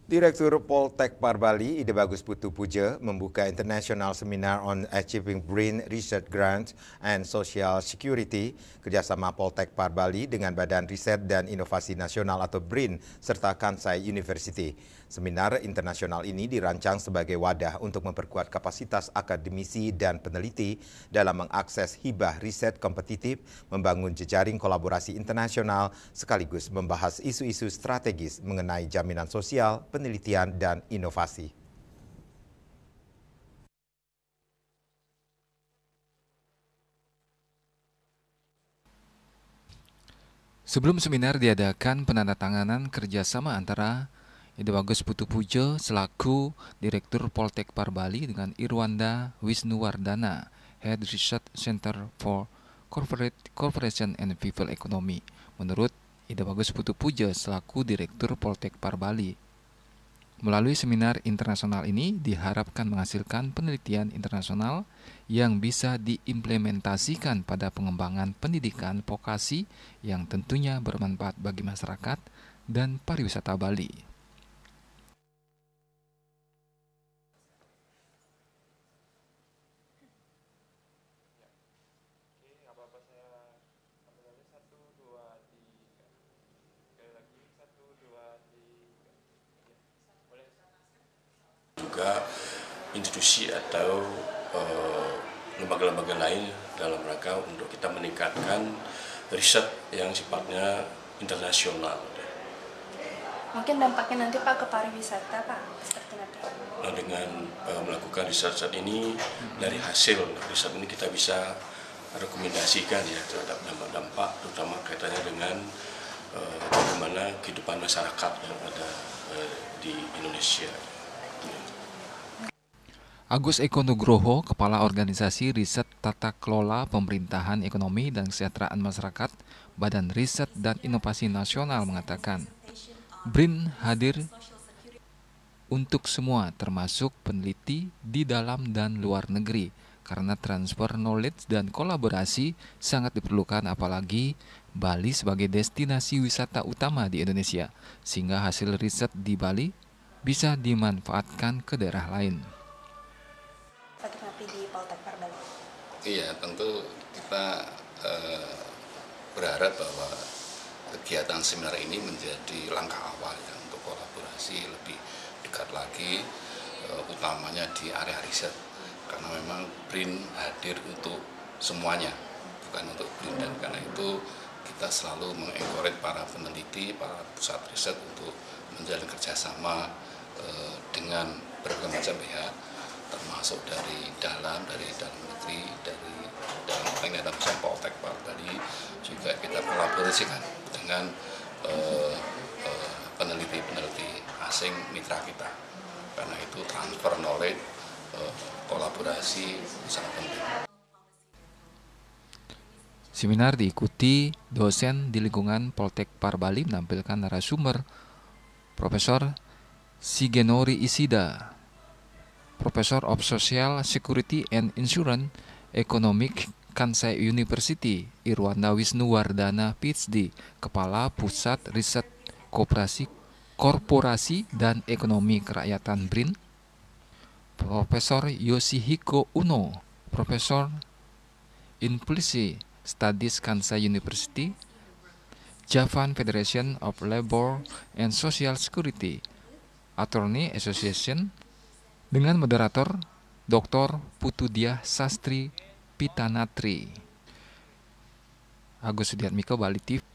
Direktur Poltek Par Bali, Ide Bagus Putu Puja, membuka International Seminar on Achieving BRIN Research Grants and Social Security kerjasama Poltek Par Bali dengan Badan Riset dan Inovasi Nasional atau BRIN serta Kansai University. Seminar internasional ini dirancang sebagai wadah untuk memperkuat kapasitas akademisi dan peneliti dalam mengakses hibah riset kompetitif, membangun jejaring kolaborasi internasional, sekaligus membahas isu-isu strategis mengenai jaminan sosial, penelitian, dan inovasi. Sebelum seminar diadakan penandatanganan kerjasama antara Ide Bagus Putu Puja selaku Direktur Poltek Par Bali dengan Irwanda Wisnuwardana, Head Research Center for Corporation and People Economy. Menurut Ide Bagus Putu Puja selaku Direktur Poltek Par Bali, melalui seminar internasional ini diharapkan menghasilkan penelitian internasional yang bisa diimplementasikan pada pengembangan pendidikan vokasi yang tentunya bermanfaat bagi masyarakat dan pariwisata Bali. Juga institusi atau lembaga-lembaga lain dalam rangka untuk kita meningkatkan riset yang sifatnya internasional. Mungkin dampaknya nanti Pak ke pariwisata Pak, seperti nanti. Nah, dengan melakukan riset ini, dari hasil riset ini kita bisa rekomendasikan ya terhadap dampak-dampak, terutama kaitannya dengan bagaimana kehidupan masyarakat yang ada di Indonesia. Agus Eko Nugroho, Kepala Organisasi Riset Tata Kelola Pemerintahan Ekonomi dan Kesejahteraan Masyarakat, Badan Riset dan Inovasi Nasional mengatakan, BRIN hadir untuk semua termasuk peneliti di dalam dan luar negeri karena transfer knowledge dan kolaborasi sangat diperlukan apalagi Bali sebagai destinasi wisata utama di Indonesia sehingga hasil riset di Bali bisa dimanfaatkan ke daerah lain. Di Poltek Par Bali. Iya, tentu kita berharap bahwa kegiatan seminar ini menjadi langkah awal ya, untuk kolaborasi lebih dekat lagi, utamanya di area riset. Karena memang BRIN hadir untuk semuanya, bukan untuk BRIN, dan karena itu kita selalu mengencourage para peneliti, para pusat riset untuk menjalin kerjasama dengan berbagai macam pihak, termasuk dari dalam negeri, dari dalam penelitian misalnya Poltek Par Bali, juga kita kolaborasikan dengan peneliti-peneliti asing mitra kita. Karena itu transfer knowledge, kolaborasi sangat penting. Seminar diikuti dosen di lingkungan Poltek Par Bali menampilkan narasumber Profesor Sigenori Isida, Professor of Social Security and Insurance Economic Kansai University, Irwanda Wisnuwardana PhD, Kepala Pusat Riset Korporasi dan Ekonomi Kerakyatan BRIN, Profesor Yoshihiko Uno, Profesor in Policy Studies Kansai University, Japan Federation of Labor and Social Security, Attorney Association, dengan moderator Dr. Putudiah Sastri Pitanatri. Agus Sudiatmiko, Bali TV.